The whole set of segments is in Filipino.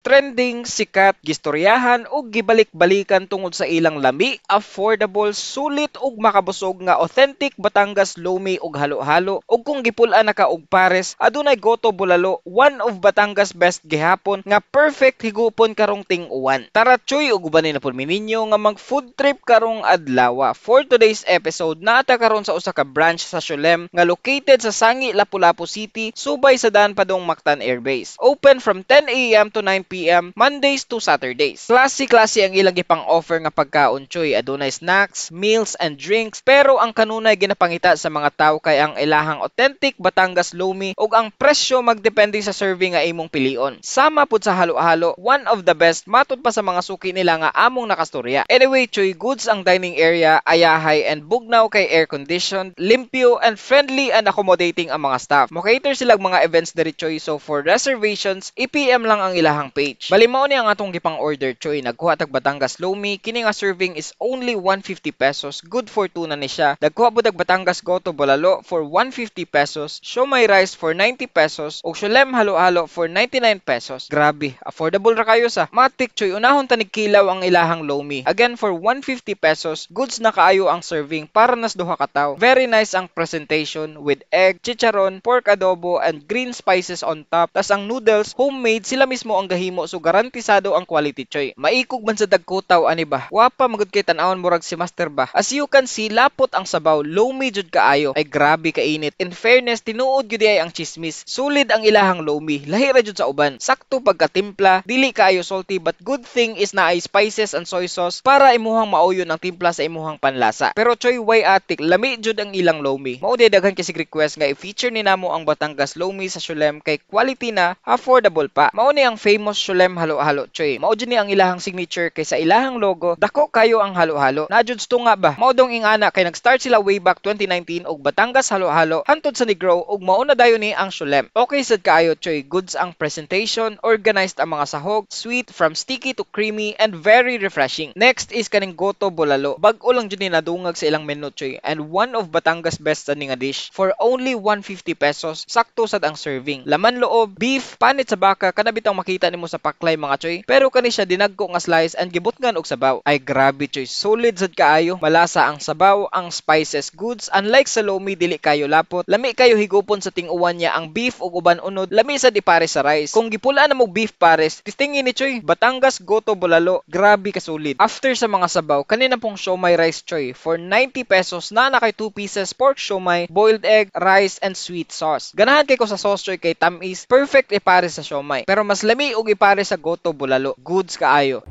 trending, sikat, gistoryahan ug gibalik-balikan tungod sa ilang lami, affordable, sulit ug makabusog nga authentic Batangas lomi ug halo-halo. Ug kung gipul-an na ka og pares, adunay Goto Bulalo, one of Batangas best gihapon nga perfect higupon karong ting-uwan. Tara choy ug ubanin na pud mi ninyo nga mag food trip karong adlaw. For today's episode, naata karon sa usa ka branch sa Siolem nga located sa Sangi, Lapu-Lapu City, subay sa daan padong Mactan Air Base. Open from 10 AM to 9 PM Mondays to Saturdays. Klase-klase ang ilang gipang-offer nga pagkaon choy, adunay snacks, meals and drinks, pero ang kanunay ginapangita sa mga tawo kay ang ilahang authentic Batangas lomi ug ang presyo magdepende sa serving nga imong pilion. Sama pud sa halo-halo, one of the best matud pa sa mga suki nila nga among nakastorya. Anyway, choy, goods ang dining area, ayahay and bugnaw kay air conditioned, limpyo and friendly and accommodating ang mga staff. Mo-cater silang mga events diri choy, so for reservations, i-PM lang ang ilahang page. Bali mao ni ang atong gipang order choy, nagkuha tag Batangas lomi, kini nga serving is only 150 pesos. Good for 2 na ni siya. Nagkuha pud tag Batangas Goto Bulalo for 150 pesos, siomai rice for 90 pesos ug Siolem halo-halo for 99 pesos. Grabe, affordable ra kayo sa. Matik choy, unahon tanig kilaw ang ilahang lomi. Again for 150 pesos, goods na kaayo ang serving para nas duha ka tawo. Very nice ang presentation with egg, chicharon, pork adobo and green spices on top. Tas ang noodles, homemade, sila mismo ang gahimo, so garantisado ang quality choy. Maikog man sa dagkutaw ani ba. Wapa magud kay tan-awon murag si Master ba. As you can see, lapot ang sabaw, lomi jud kaayo. Ay grabe ka init. In fairness, tinuod gyud ay ang chismis. Sulid ang ilahang lomi, lahi ra jud sa uban. Sakto pagkatimpla, dili kaayo salty, but good thing is na ay spices and soy sauce para imuhang mauyon ang timpla sa imuhang panlasa. Pero choy, way atik, lami jud ang ilang lomi. Mao di daghan kasi request nga i-feature ni namo ang Batangas lomi sa Siolem kay quality na, affordable pa. Mao ni ang famous Siolem halo-halo choy. Mao jud ni ang ilahang signature kay sa ilahang logo, dako kayo ang halo-halo. Na jud nga ba? Mao dong ingana kay nag-start sila way back 2019 og Batangas halo-halo hantod sa Negro ug mao na dayon ni ang Siolem. Okay sad kaayo choy, goods ang presentation, organized ang mga sahog, sweet from sticky to creamy and very refreshing. Next is kaning Goto Bulalo. Bag-o lang jud ni nadungag sa ilang menu choy, and one of Batangas best ni nga dish for only 150 pesos. Sakto sad ang serving. Laman loob, beef, panit sa baka, kana bitang makita nimo sa paklay mga choy. Pero kani siya dinagko nga slice and gibutngan og sabaw. Ay grabe choy, solid sad kaayo. Malasa ang sabaw, ang spices goods. Unlike sa lomi, dili kayo lapot. Lami kayo higupon sa ting-uwan niya ang beef ug uban unod. Lami sad ipare sa rice. Kung gipulaan na mo beef pares, tistingin ni choy, Batangas Goto Bulalo, grabe ka solid. After sa mga sabaw, kanina pong siomai rice choy for 90 pesos na kay 2 pieces pork siomai, boiled egg, rice and sweet sauce. Ganahan kay ko sa sauce choy kay tamis, perfect ipare sa siomai. Pero mas lami og ipare sa Goto Bulalo. Goods kaayo.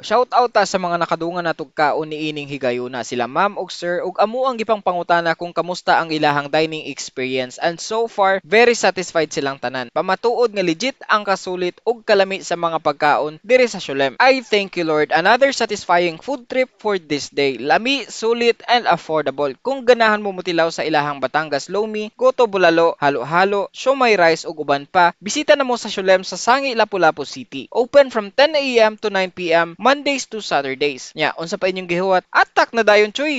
Shout out sa mga nakadungan natog kaon ni ining higayuna, sila ma'am ug sir, ug amo ang gipang pangutana kung kamusta ang ilahang dining experience, and so far very satisfied silang tanan. Pamatuod nga legit ang kasulit ug kalami sa mga pagkaon diri sa Siolem. I thank you Lord, another satisfying food trip for this day. Lami, sulit and affordable. Kung ganahan mo mutilaw sa ilahang Batangas lomi, Goto Bulalo, halo-halo, siomai rice ug uban pa, bisita na mo sa Siolem sa Sangi, Lapu-Lapu City. Open from 10 AM to 9 PM Mondays to Saturdays. Nya, unsa pa inyong gihuwat? Atak na dayon choy.